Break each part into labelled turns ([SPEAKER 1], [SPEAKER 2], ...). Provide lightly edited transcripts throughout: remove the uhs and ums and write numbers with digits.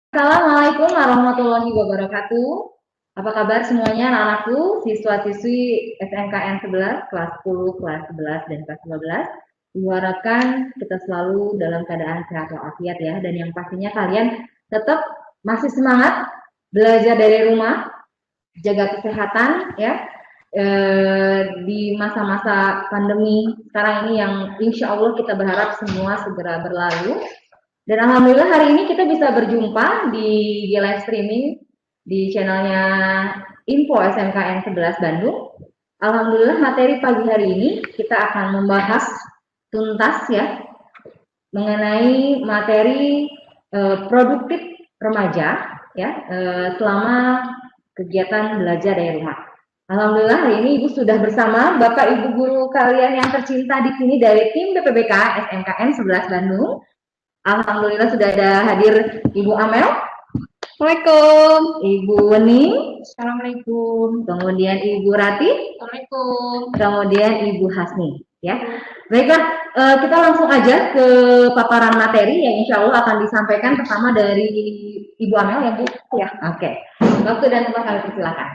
[SPEAKER 1] Assalamualaikum warahmatullahi wabarakatuh. Apa kabar semuanya anak-anakku, siswa-siswi SMKN 11, kelas 10, kelas 11, dan kelas 12. Diharapkan kita selalu dalam keadaan sehat walafiat ya, dan yang pastinya kalian tetap masih semangat belajar dari rumah, jaga kesehatan ya, di masa-masa pandemi sekarang ini yang insya Allah kita berharap semua segera berlalu. Dan alhamdulillah hari ini kita bisa berjumpa di live streaming di channelnya Info SMKN 11 Bandung. Alhamdulillah materi pagi hari ini kita akan membahas tuntas ya mengenai materi produktif remaja ya selama kegiatan belajar dari rumah. Alhamdulillah hari ini Ibu sudah bersama Bapak Ibu guru kalian yang tercinta di sini dari tim BPBK SMKN 11 Bandung. Alhamdulillah sudah ada hadir Ibu Amel.
[SPEAKER 2] Assalamualaikum.
[SPEAKER 1] Ibu Weni.
[SPEAKER 2] Assalamualaikum.
[SPEAKER 1] Kemudian Ibu Rati.
[SPEAKER 2] Assalamualaikum.
[SPEAKER 1] Kemudian Ibu Hasni. Ya, baiklah kita langsung aja ke paparan materi yang insya Allah akan disampaikan pertama dari Ibu Amel ya Bu. Ya, oke. Waktu dan tempat kami persilakan.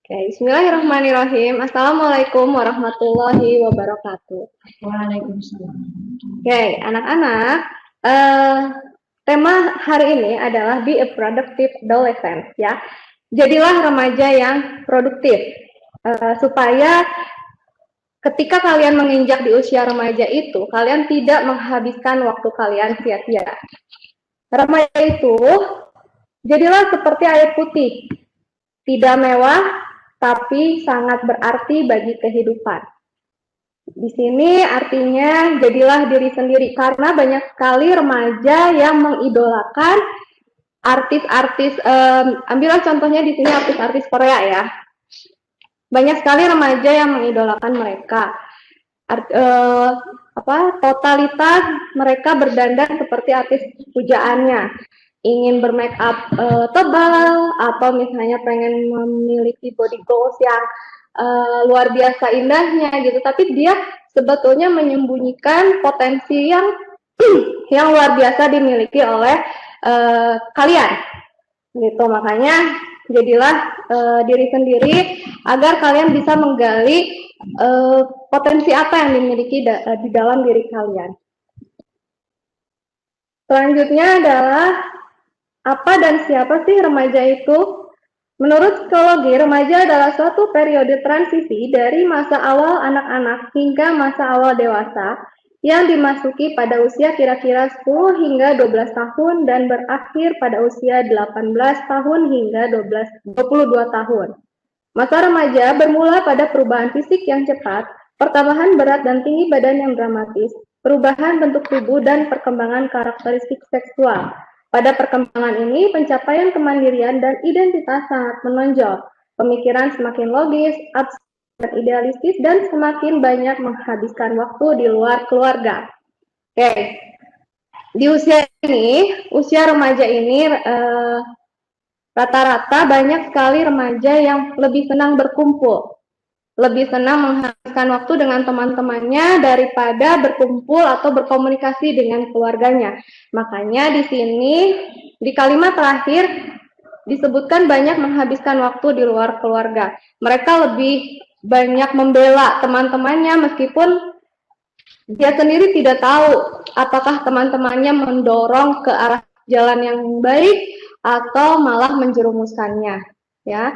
[SPEAKER 2] Oke, bismillahirrahmanirrahim. Assalamualaikum warahmatullahi wabarakatuh.
[SPEAKER 1] Waalaikumsalam.
[SPEAKER 2] Oke, anak-anak, tema hari ini adalah be a productive adolescent ya. Jadilah remaja yang produktif supaya ketika kalian menginjak di usia remaja itu, kalian tidak menghabiskan waktu kalian sia-sia. Remaja itu jadilah seperti air putih, tidak mewah, tapi sangat berarti bagi kehidupan. Di sini artinya jadilah diri sendiri, karena banyak sekali remaja yang mengidolakan artis-artis, ambillah contohnya di sini artis-artis Korea ya. Banyak sekali remaja yang mengidolakan mereka. Totalitas mereka berdandan seperti artis pujaannya, ingin bermake up tebal, atau misalnya pengen memiliki body goals yang luar biasa indahnya gitu, tapi dia sebetulnya menyembunyikan potensi yang yang luar biasa dimiliki oleh kalian gitu. Makanya jadilah diri sendiri agar kalian bisa menggali potensi apa yang dimiliki di dalam diri kalian. Selanjutnya adalah apa dan siapa sih remaja itu? Menurut psikologi, remaja adalah suatu periode transisi dari masa awal anak-anak hingga masa awal dewasa yang dimasuki pada usia kira-kira 10 hingga 12 tahun dan berakhir pada usia 18 tahun hingga 22 tahun. Masa remaja bermula pada perubahan fisik yang cepat, pertambahan berat dan tinggi badan yang dramatis, perubahan bentuk tubuh, dan perkembangan karakteristik seksual. Pada perkembangan ini, pencapaian kemandirian dan identitas sangat menonjol. Pemikiran semakin logis, abstrak, dan idealistis, dan semakin banyak menghabiskan waktu di luar keluarga. Oke, di usia ini, usia remaja ini, rata-rata banyak sekali remaja yang lebih senang berkumpul, lebih senang menghabiskan waktu dengan teman-temannya daripada berkumpul atau berkomunikasi dengan keluarganya. Makanya di sini, di kalimat terakhir, disebutkan banyak menghabiskan waktu di luar keluarga. Mereka lebih banyak membela teman-temannya meskipun dia sendiri tidak tahu apakah teman-temannya mendorong ke arah jalan yang baik atau malah menjerumuskannya. Ya.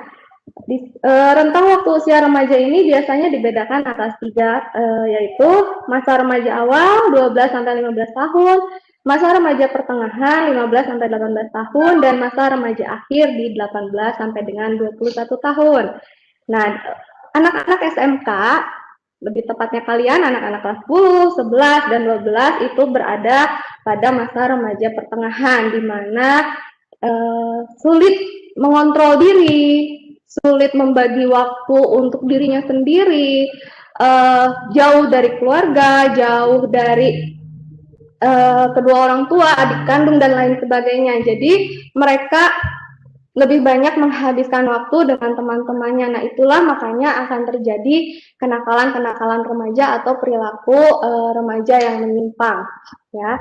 [SPEAKER 2] Rentang waktu usia remaja ini biasanya dibedakan atas 3, yaitu masa remaja awal 12-15 tahun, masa remaja pertengahan 15-18 tahun, dan masa remaja akhir di 18 sampai dengan 21 tahun. Nah, anak-anak SMK, lebih tepatnya kalian anak-anak kelas 10, 11, dan 12 itu berada pada masa remaja pertengahan, di mana sulit mengontrol diri, sulit membagi waktu untuk dirinya sendiri, jauh dari keluarga, jauh dari kedua orang tua, adik kandung, dan lain sebagainya. Jadi mereka lebih banyak menghabiskan waktu dengan teman-temannya. Nah, itulah makanya akan terjadi kenakalan-kenakalan remaja atau perilaku remaja yang menyimpang. Ya.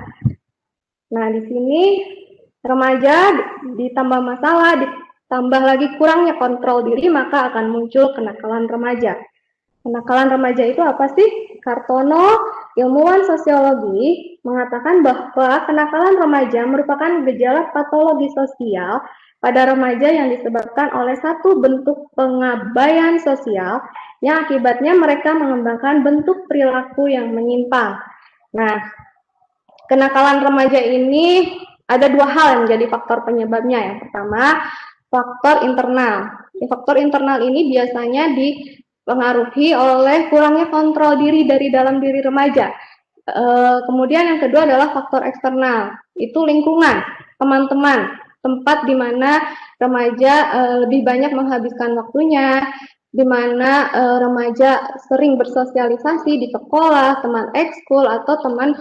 [SPEAKER 2] Nah, di sini Remaja ditambah masalah, ditambah lagi kurangnya kontrol diri, maka akan muncul kenakalan remaja. Kenakalan remaja itu apa sih? Kartono, ilmuwan sosiologi, mengatakan bahwa kenakalan remaja merupakan gejala patologi sosial pada remaja yang disebabkan oleh satu bentuk pengabaian sosial yang akibatnya mereka mengembangkan bentuk perilaku yang menyimpang. Nah, kenakalan remaja ini ada dua hal yang menjadi faktor penyebabnya. Yang pertama, faktor internal. Faktor internal ini biasanya dipengaruhi oleh kurangnya kontrol diri dari dalam diri remaja. Kemudian yang kedua adalah faktor eksternal, itu lingkungan, teman-teman, tempat di mana remaja lebih banyak menghabiskan waktunya, di mana remaja sering bersosialisasi di sekolah, teman ekskul atau teman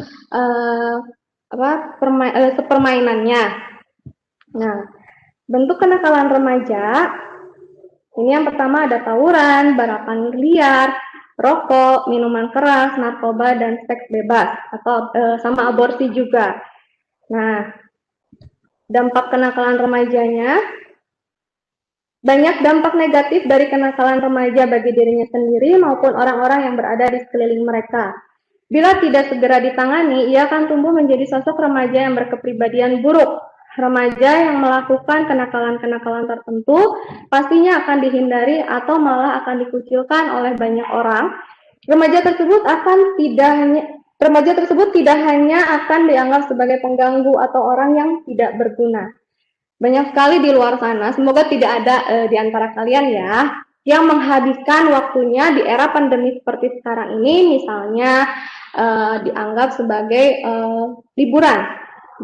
[SPEAKER 2] sepermainannya. Nah, bentuk kenakalan remaja ini yang pertama ada tawuran, balapan liar, rokok, minuman keras, narkoba, dan seks bebas atau sama aborsi juga. Nah, dampak kenakalan remajanya, banyak dampak negatif dari kenakalan remaja bagi dirinya sendiri maupun orang-orang yang berada di sekeliling mereka. Bila tidak segera ditangani, ia akan tumbuh menjadi sosok remaja yang berkepribadian buruk. Remaja yang melakukan kenakalan-kenakalan tertentu pastinya akan dihindari atau malah akan dikucilkan oleh banyak orang. Remaja tersebut tidak hanya akan dianggap sebagai pengganggu atau orang yang tidak berguna. Banyak sekali di luar sana, semoga tidak ada di antara kalian ya, yang menghabiskan waktunya di era pandemi seperti sekarang ini, misalnya dianggap sebagai liburan.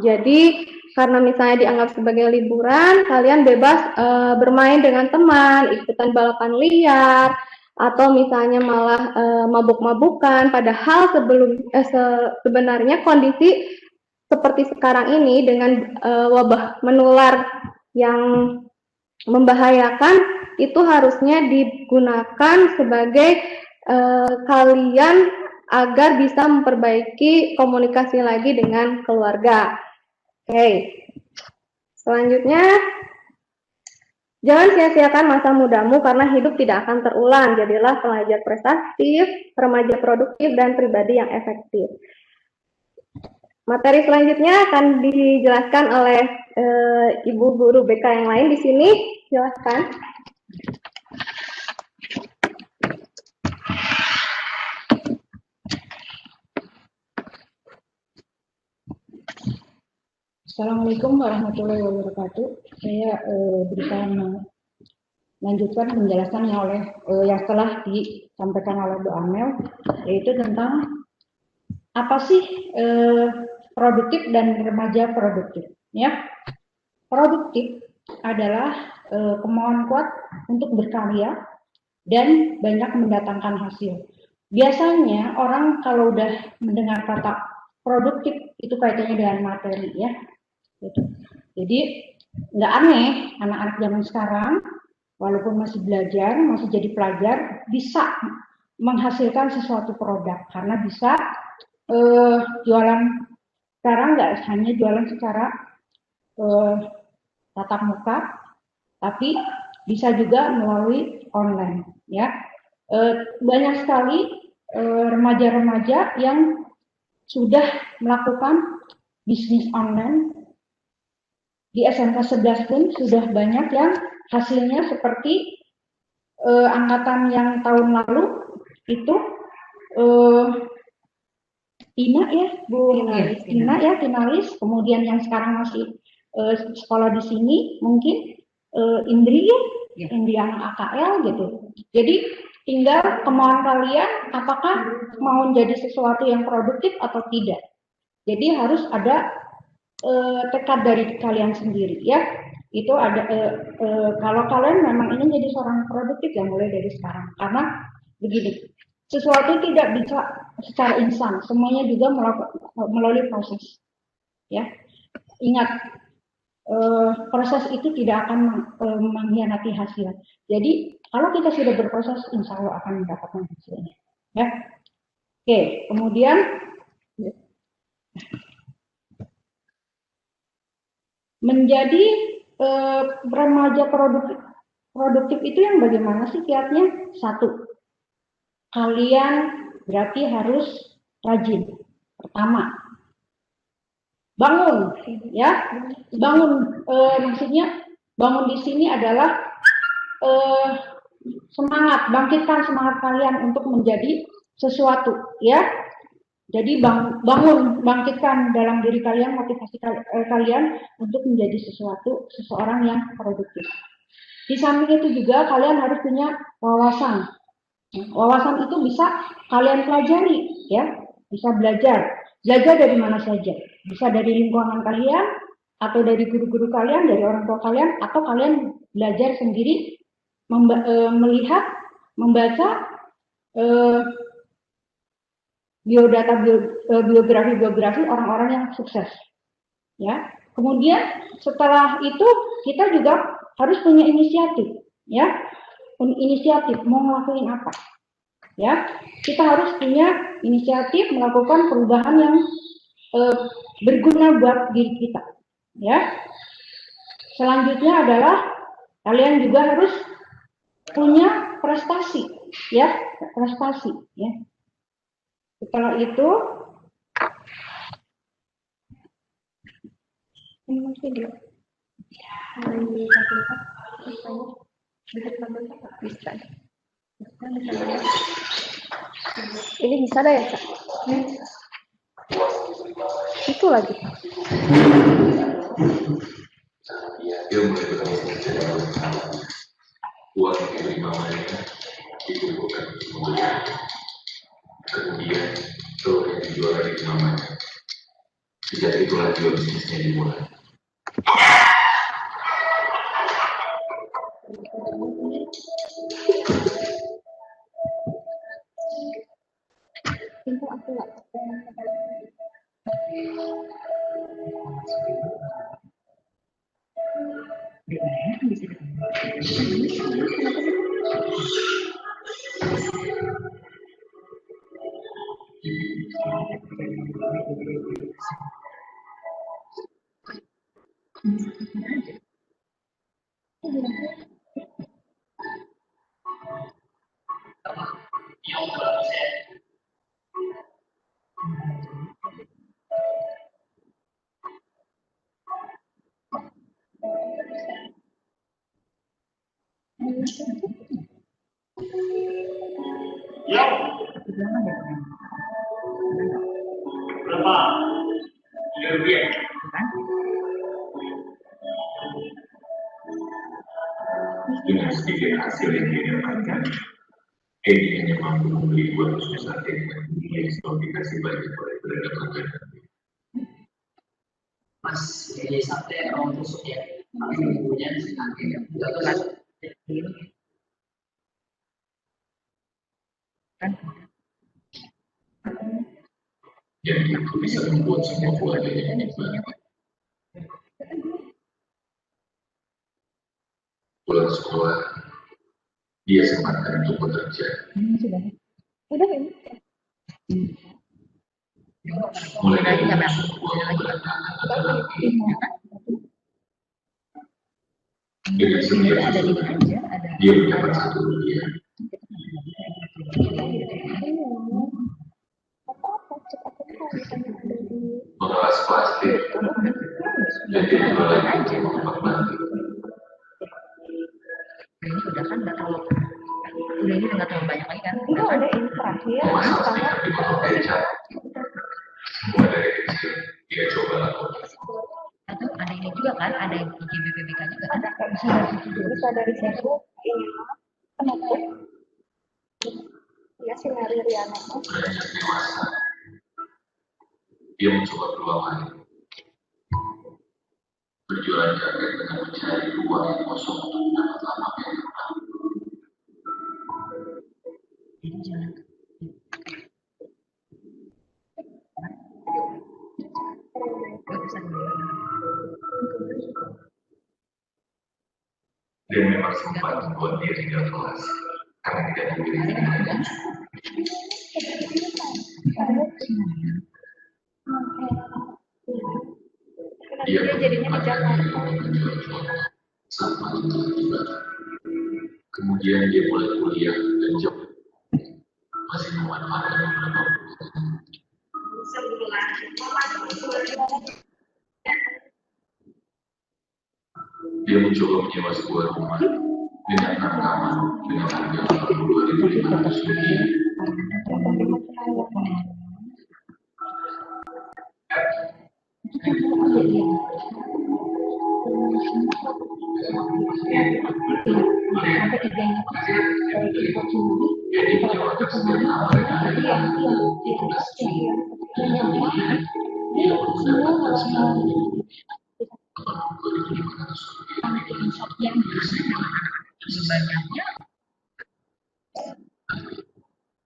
[SPEAKER 2] Jadi karena misalnya dianggap sebagai liburan, kalian bebas bermain dengan teman, ikutan balapan liar, atau misalnya malah mabuk-mabukan. Padahal sebenarnya kondisi seperti sekarang ini dengan wabah menular yang membahayakan itu harusnya digunakan sebagai kalian agar bisa memperbaiki komunikasi lagi dengan keluarga. Oke. Selanjutnya, jangan sia-siakan masa mudamu karena hidup tidak akan terulang. Jadilah pelajar prestatif, remaja produktif, dan pribadi yang efektif. Materi selanjutnya akan dijelaskan oleh Ibu Guru BK yang lain di sini. Silakan.
[SPEAKER 3] Assalamualaikum warahmatullahi wabarakatuh. Saya berusaha melanjutkan penjelasan yang telah disampaikan oleh Bu Amel, yaitu tentang apa sih produktif dan remaja produktif. Ya, produktif adalah kemauan kuat untuk berkarya dan banyak mendatangkan hasil. Biasanya orang kalau udah mendengar kata produktif itu kaitannya dengan materi ya. Jadi nggak aneh anak-anak zaman sekarang walaupun masih belajar, masih jadi pelajar bisa menghasilkan sesuatu produk karena bisa jualan. Sekarang nggak hanya jualan secara tatap muka, tapi bisa juga melalui online ya. Banyak sekali remaja-remaja yang sudah melakukan bisnis online. Di SMK 11 pun sudah banyak yang hasilnya seperti angkatan yang tahun lalu itu Tina ya, Bu Tina ya, finalis. Kemudian yang sekarang masih sekolah di sini mungkin Indri ya, Indri anak AKL gitu. Jadi tinggal kemauan kalian apakah mau menjadi sesuatu yang produktif atau tidak. Jadi harus ada tekad dari kalian sendiri ya. Itu ada kalau kalian memang ingin jadi seorang produktif ya mulai dari sekarang. Karena begini, sesuatu tidak bisa secara instan, semuanya juga melalui proses. Ya, ingat proses itu tidak akan mengkhianati hasil. Jadi kalau kita sudah berproses, insya Allah akan mendapatkan hasilnya. Ya, oke. Kemudian menjadi remaja produktif itu yang bagaimana sih kiatnya? Satu, kalian berarti harus rajin. Pertama, bangun, ya, bangun. Maksudnya bangun di sini adalah semangat, bangkitkan semangat kalian untuk menjadi sesuatu, ya. Jadi bangun, bangkitkan dalam diri kalian motivasi kalian untuk menjadi seseorang yang produktif. Di samping itu juga kalian harus punya wawasan. Wawasan itu bisa kalian pelajari, ya, bisa belajar dari mana saja, bisa dari lingkungan kalian, atau dari guru-guru kalian, dari orang tua kalian, atau kalian belajar sendiri, melihat, membaca biografi orang-orang yang sukses, ya. Kemudian setelah itu kita juga harus punya inisiatif, ya. Inisiatif mau ngelakuin apa, ya, kita harus punya inisiatif melakukan perubahan yang berguna buat diri kita, ya. Selanjutnya adalah kalian juga harus punya prestasi, ya, prestasi, ya. Setelah itu
[SPEAKER 2] Ini bisa deh ya, Kak? Itu lagi.
[SPEAKER 4] Dia mulai bekerja dengan uang yang diterima mereka dikumpulkan semuanya. Kemudian telur yang dijual dari namanya. Sejak itulah juga bisnisnya dimulai.
[SPEAKER 5] Berapa? Rupiah.
[SPEAKER 4] Dengan sedikit hasil yang dia dapatkan, Edi hanya mampu membeli 200 sate dengan bunyi yang selalu dikasih banyak oleh pedagang makanan.
[SPEAKER 5] Mas, ini sate orang tusuk ya. Tapi bumbunya nanti ya.
[SPEAKER 4] Jadi aku bisa membuat semua keluarga yang nikmat. Pulang sekolah, dia sempatkan untuk bekerja. Mulai dari sebuah berantakan atau lagi. Dengan setiap susunan, dia mendapat Rp1. Mengelas plastik, dan dia menolak untuk mengempat batik.
[SPEAKER 1] Ini udah kan nggak terlalu, udah ini nggak terlalu banyak lagi kan?
[SPEAKER 2] Itu ada ini terakhir.
[SPEAKER 4] Memasak sayur di botol kecap. Semua dari kecil, dia coba lakukan.
[SPEAKER 1] Atau ada ini juga kan? Ada IGBPBK juga kan?
[SPEAKER 2] Bisa dari situ. Ini kenapa? Ya si Mary Riana.
[SPEAKER 4] Beranjak dewasa, dia mencoba peluang lain. Berjualan jaket dengan mencari uang yang kosong untuk mendapat lapak yang tetap.
[SPEAKER 1] Jadi jangan.
[SPEAKER 4] Dan memang sempat membuat dia tinggal kelas karena tidak memiliki nilai. Dia
[SPEAKER 2] jadinya di Jakarta.
[SPEAKER 4] Kemudian dia mulai kuliah dan job, masih memanfaatkan beberapa dia mencoba menyewa sebuah rumah dengan 6 kamar dengan harga Rp82.500. Jadi menyewakan setiap kamar dengan harga Rp13.000. Dia menggunakan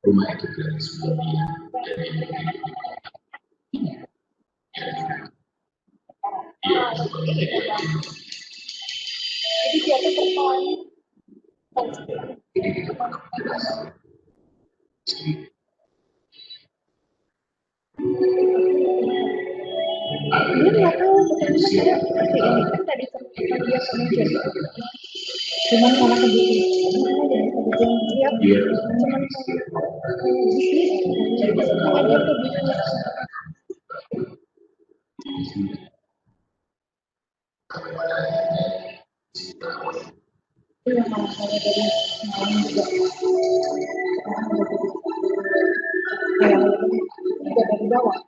[SPEAKER 4] rumah itu gratis buat dia dan dia
[SPEAKER 2] Jadi dia tuh bermain. Dia nggak tahu betulnya seperti ini kan tadi cerita dia pengen jadi cuman karena kebutuhan dia cuman bisnis makanya dia ke bisnis itu yang kalau saya dari malam juga juga dari bawah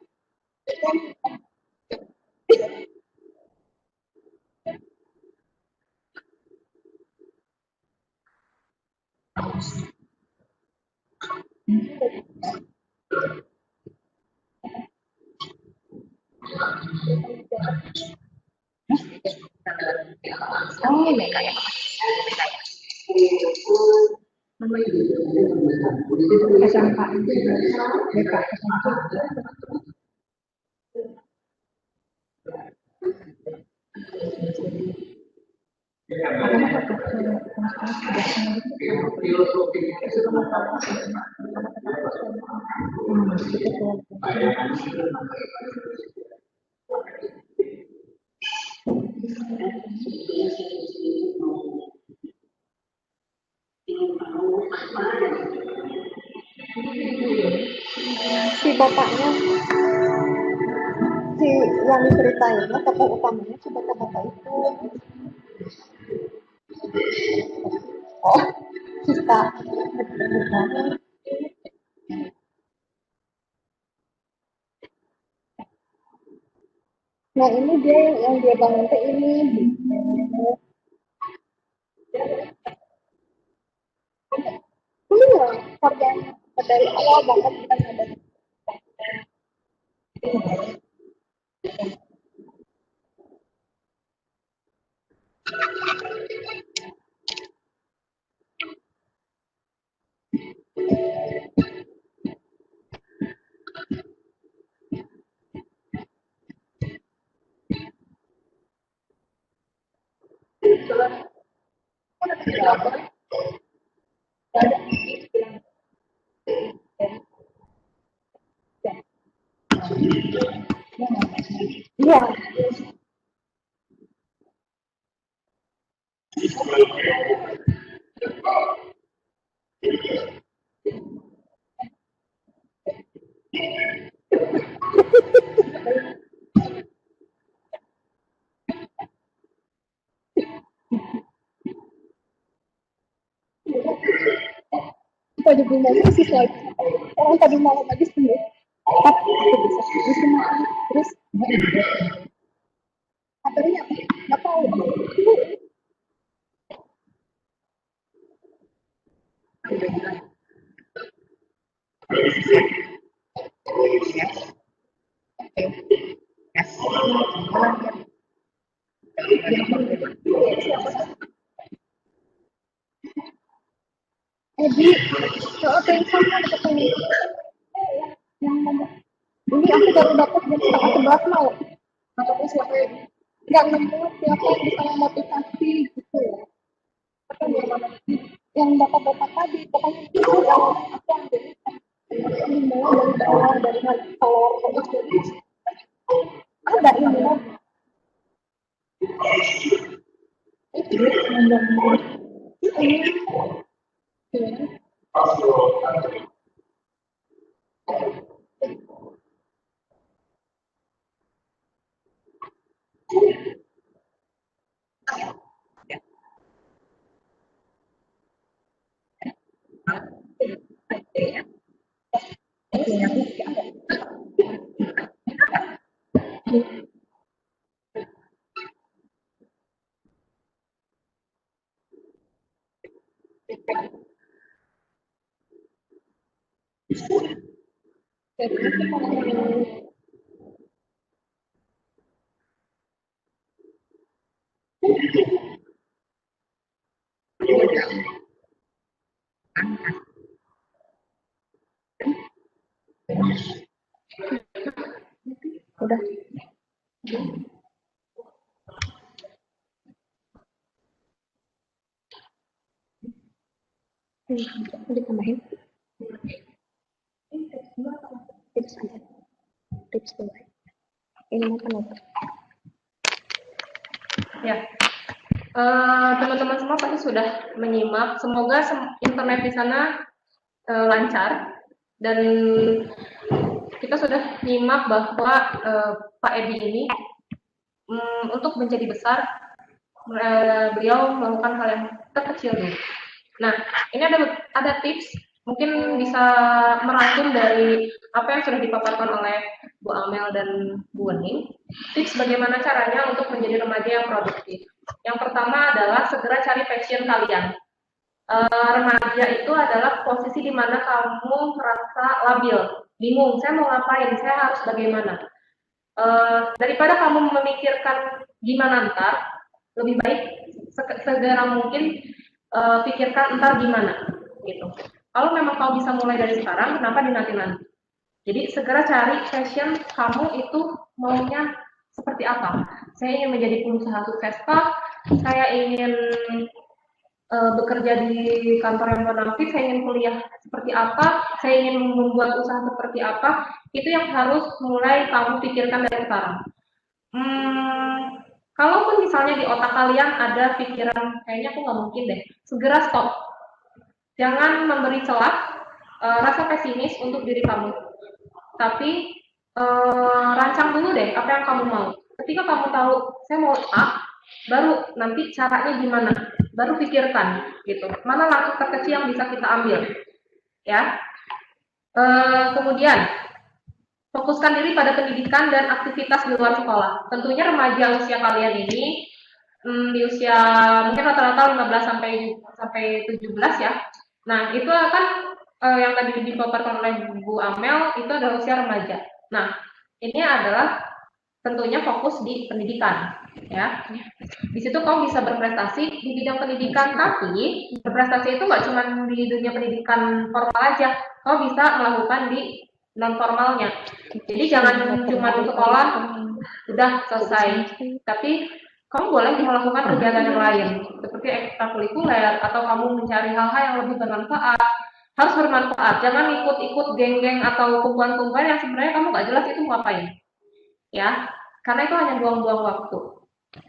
[SPEAKER 2] oh iya kayak SMK BK SMK si bapaknya si yang diceritain tokoh utamanya si bapak-bapak itu oh kita nah ini dia yang dia bangun teh ini iya kerjanya dari awal banget kita ada iya kita di bunda sih lagi orang tadi malam lagi sendiri tapi itu bisa terus makan terus materinya nggak tahu Edi kalau pengen kan ketemu yang ngomong ini aku baru dapat jam 10:30 malam atau siapa nggak nemu siapa yang bisa memotivasi gitu ya apa yang bapak-bapak tadi pokoknya itu yang aku ambil dimulai dari bawah dari telur terus ada ini Udah. Ditambahin. Tips aja. Tips dulu. Ini mau penutup.
[SPEAKER 6] Ya, teman-teman semua pasti sudah menyimak. Semoga internet di sana lancar dan kita sudah nyimak bahwa Pak Edi ini untuk menjadi besar beliau melakukan hal yang terkecil dulu. Nah, ini ada tips mungkin bisa merangkum dari apa yang sudah dipaparkan oleh Bu Amel dan Bu Wening. Tips bagaimana caranya untuk menjadi remaja yang produktif. Yang pertama adalah segera cari passion kalian. Remaja itu adalah posisi di mana kamu merasa labil, bingung, saya mau ngapain, saya harus bagaimana. Daripada kamu memikirkan gimana ntar, lebih baik segera mungkin pikirkan ntar gimana, gitu. Kalau memang kamu bisa mulai dari sekarang, kenapa dinanti-nanti? Jadi segera cari passion kamu itu maunya seperti apa. Saya ingin menjadi pengusaha sukses, saya ingin bekerja di kantor yang bonafit, saya ingin kuliah seperti apa, saya ingin membuat usaha seperti apa, itu yang harus mulai kamu pikirkan dari sekarang. Kalaupun misalnya di otak kalian ada pikiran, kayaknya aku nggak mungkin deh, segera stop. Jangan memberi celah rasa pesimis untuk diri kamu. Tapi rancang dulu deh apa yang kamu mau. Ketika kamu tahu, saya mau A, baru nanti caranya gimana. Baru pikirkan gitu, mana langkah terkecil yang bisa kita ambil, ya. Kemudian fokuskan diri pada pendidikan dan aktivitas di luar sekolah. Tentunya remaja usia kalian ini di usia mungkin rata-rata 15 sampai 17 ya. Nah itu akan yang tadi dipaparkan oleh Bu Amel itu adalah usia remaja. Nah ini adalah tentunya fokus di pendidikan. Ya, di situ kamu bisa berprestasi di bidang pendidikan, tapi berprestasi itu nggak cuma di dunia pendidikan formal aja, kamu bisa melakukan di non formalnya. Jadi jangan cuma di sekolah udah selesai, tapi kamu boleh melakukan kegiatan yang lain seperti ekstrakurikuler atau kamu mencari hal-hal yang lebih bermanfaat. Harus bermanfaat, jangan ikut-ikut geng-geng atau kumpulan-kumpulan yang sebenarnya kamu nggak jelas itu mau ngapain, ya, karena itu hanya buang-buang waktu.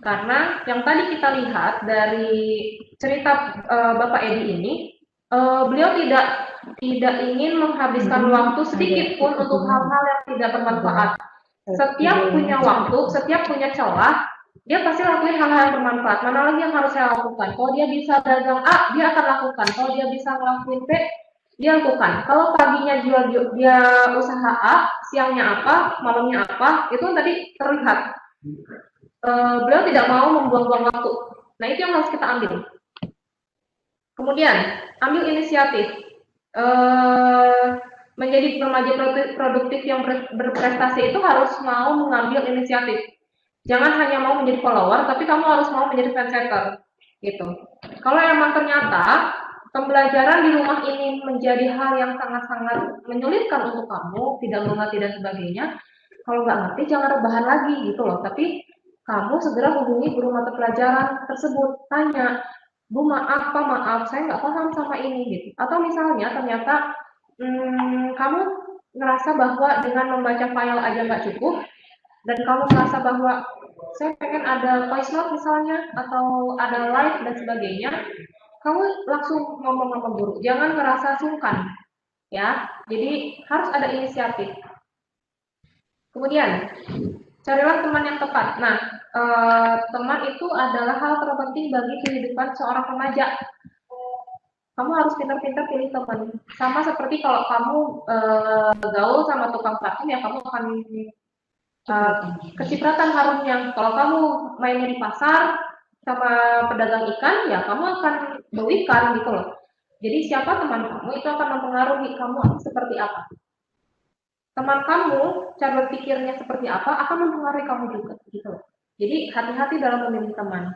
[SPEAKER 6] Karena yang tadi kita lihat dari cerita Bapak Edi ini, beliau tidak ingin menghabiskan waktu sedikit pun untuk hal-hal yang tidak bermanfaat. Setiap punya waktu, setiap punya celah, dia pasti lakuin hal-hal yang bermanfaat. Mana lagi yang harus saya lakukan? Kalau dia bisa dagang A, dia akan lakukan. Kalau dia bisa ngelakuin B, dia lakukan. Kalau paginya dia usaha A, siangnya apa, malamnya apa, itu tadi terlihat. Beliau tidak mau membuang-buang waktu. Nah itu yang harus kita ambil. Kemudian ambil inisiatif. Menjadi remaja produktif yang berprestasi itu harus mau mengambil inisiatif. Jangan hanya mau menjadi follower, tapi kamu harus mau menjadi trendsetter. Gitu. Kalau emang ternyata pembelajaran di rumah ini menjadi hal yang sangat-sangat menyulitkan untuk kamu, tidak mengerti dan sebagainya, kalau nggak ngerti jangan rebahan lagi gitu loh. Tapi kamu segera hubungi guru mata pelajaran tersebut, tanya, Bu maaf Pak, maaf saya nggak paham sama ini gitu. Atau misalnya ternyata kamu ngerasa bahwa dengan membaca file aja nggak cukup, dan kamu merasa bahwa saya pengen ada voice note misalnya, atau ada live dan sebagainya, kamu langsung ngomong sama guru, jangan ngerasa sungkan, ya. Jadi harus ada inisiatif. Kemudian, carilah teman yang tepat. Nah, teman itu adalah hal terpenting bagi kehidupan seorang remaja. Kamu harus pintar-pintar pilih teman. Sama seperti kalau kamu gaul sama tukang parfum, ya kamu akan kecipratan harumnya. Kalau kamu mainnya di pasar sama pedagang ikan, ya kamu akan bau ikan gitu loh. Jadi siapa teman kamu itu akan mempengaruhi kamu seperti apa. Teman kamu, cara berpikirnya seperti apa, akan mempengaruhi kamu juga gitu loh. Jadi hati-hati dalam memilih teman.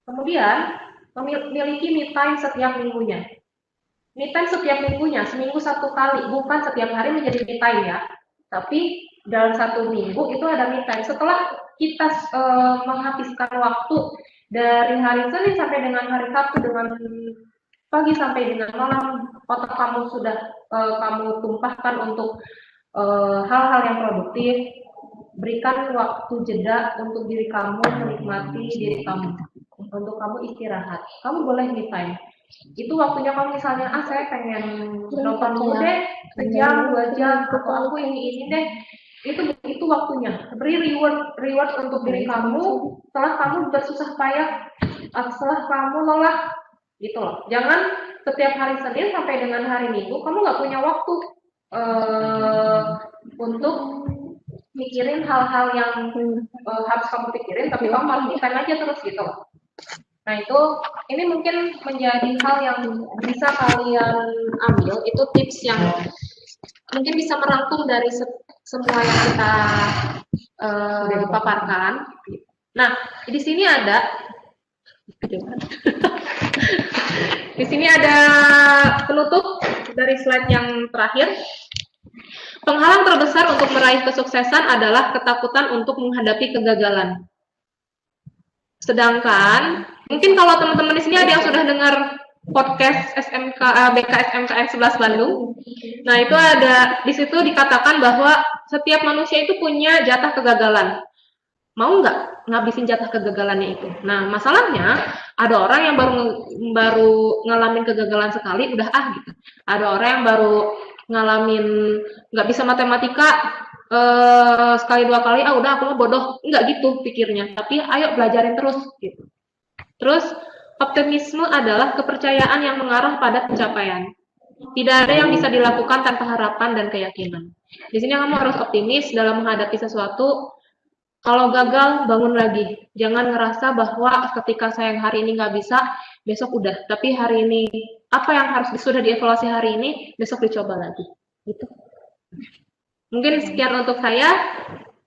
[SPEAKER 6] Kemudian memiliki me time setiap minggunya. Me time setiap minggunya, seminggu 1 kali, bukan setiap hari menjadi me time ya. Tapi dalam 1 minggu itu ada me time. Setelah kita menghabiskan waktu dari hari Senin sampai dengan hari Sabtu, dengan pagi sampai dengan malam, otak kamu sudah kamu tumpahkan untuk hal-hal yang produktif. Berikan waktu jeda untuk diri kamu, menikmati diri kamu, untuk kamu istirahat. Kamu boleh me time. Itu waktunya kamu misalnya, saya pengen nonton dulu deh, sejam, 2 jam, atau aku ini deh. Itu waktunya. Beri reward untuk diri kamu setelah kamu bersusah payah, setelah kamu lelah, gitu loh. Jangan setiap hari Senin sampai dengan hari Minggu kamu nggak punya waktu untuk mikirin hal-hal yang harus kamu pikirin, tapi kamu malah me-time aja terus gitu loh. Nah ini mungkin menjadi hal yang bisa kalian ambil, itu tips yang mungkin bisa merangkum dari semua yang kita paparkan. Nah, di sini ada penutup dari slide yang terakhir. Penghalang terbesar untuk meraih kesuksesan adalah ketakutan untuk menghadapi kegagalan. Sedangkan mungkin kalau teman-teman di sini ada yang sudah dengar podcast BKSMKN 11 Bandung. Nah, itu ada di situ dikatakan bahwa setiap manusia itu punya jatah kegagalan. Mau nggak ngabisin jatah kegagalannya itu? Nah, masalahnya ada orang yang baru ngalamin kegagalan sekali udah gitu. Ada orang yang baru ngalamin nggak bisa matematika sekali 2 kali, udah aku mah bodoh. Nggak gitu pikirnya, tapi ayo belajarin terus gitu. Terus optimisme adalah kepercayaan yang mengarah pada pencapaian. Tidak ada yang bisa dilakukan tanpa harapan dan keyakinan. Di sini kamu harus optimis dalam menghadapi sesuatu. Kalau gagal, bangun lagi. Jangan ngerasa bahwa ketika saya hari ini nggak bisa, besok udah. Tapi hari ini, apa yang harus sudah dievaluasi hari ini, besok dicoba lagi. Gitu. Mungkin sekian untuk saya.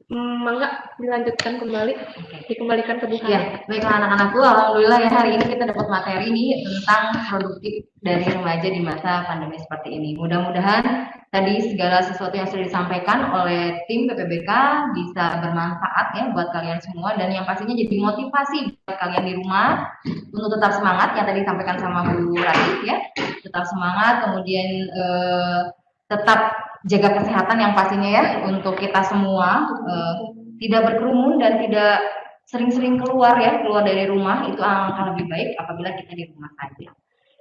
[SPEAKER 6] Mangga dilanjutkan kembali, dikembalikan ke Bu Hana.
[SPEAKER 1] Ya, baiklah anak-anakku, alhamdulillah ya hari ini kita dapat materi nih tentang produktif dari remaja di masa pandemi seperti ini. Mudah-mudahan tadi segala sesuatu yang sudah disampaikan oleh tim PPBK bisa bermanfaat ya buat kalian semua, dan yang pastinya jadi motivasi buat kalian di rumah untuk tetap semangat yang tadi disampaikan sama Bu Radit ya. Tetap semangat, kemudian tetap jaga kesehatan yang pastinya ya untuk kita semua, tidak berkerumun dan tidak sering-sering keluar dari rumah. Itu akan lebih baik apabila kita di rumah saja.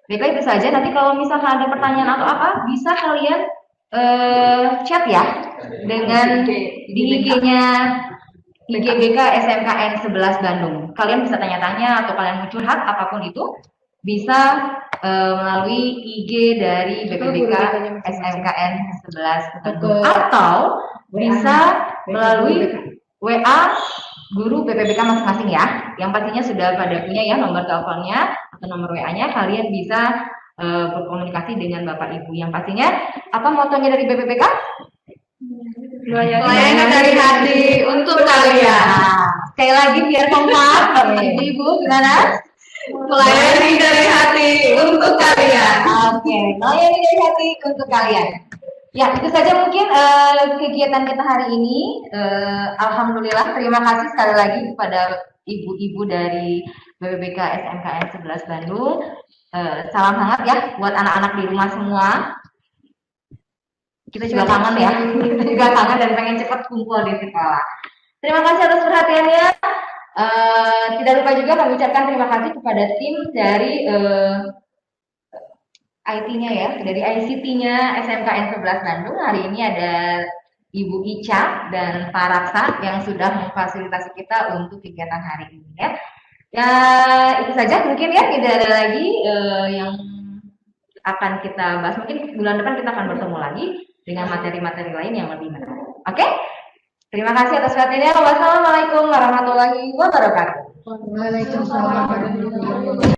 [SPEAKER 1] Baiklah, itu saja. Nanti kalau misalkan ada pertanyaan atau apa, bisa kalian chat ya dengan di IG-nya IGBK SMKN 11 Bandung. Kalian bisa tanya-tanya atau kalian mau curhat apapun itu bisa melalui IG dari BPBK SMKN 11 Bandung, atau bisa melalui WA guru BPBK masing-masing ya, yang pastinya sudah pada punya ya nomor teleponnya atau nomor WA-nya. Kalian bisa berkomunikasi dengan Bapak Ibu. Yang pastinya apa motonya dari BPBK? Melayani dari hati untuk kalian. Sekali lagi biar kompak, Ibu gimana? Melayani dari hati untuk kalian. Oke, melayani dari hati untuk kalian. Ya, itu saja mungkin kegiatan kita hari ini. Alhamdulillah, terima kasih sekali lagi kepada ibu-ibu dari BPBK SMKN 11 Bandung. Salam hangat ya buat anak-anak di rumah semua. Kita juga kangen ya, kita juga kangen dan pengen cepat kumpul di sekolah. Terima kasih atas perhatiannya. Tidak lupa juga kami ucapkan terima kasih kepada tim dari IT-nya ya, dari ICT-nya SMKN 11 Bandung. Hari ini ada Ibu Ica dan Pak Raksa yang sudah memfasilitasi kita untuk kegiatan hari ini ya. Ya itu saja mungkin ya, tidak ada lagi yang akan kita bahas. Mungkin bulan depan kita akan bertemu lagi dengan materi-materi lain yang lebih menarik. Oke? Terima kasih atas perhatiannya. Wassalamualaikum warahmatullahi wabarakatuh.
[SPEAKER 3] Waalaikumsalam warahmatullahi wabarakatuh.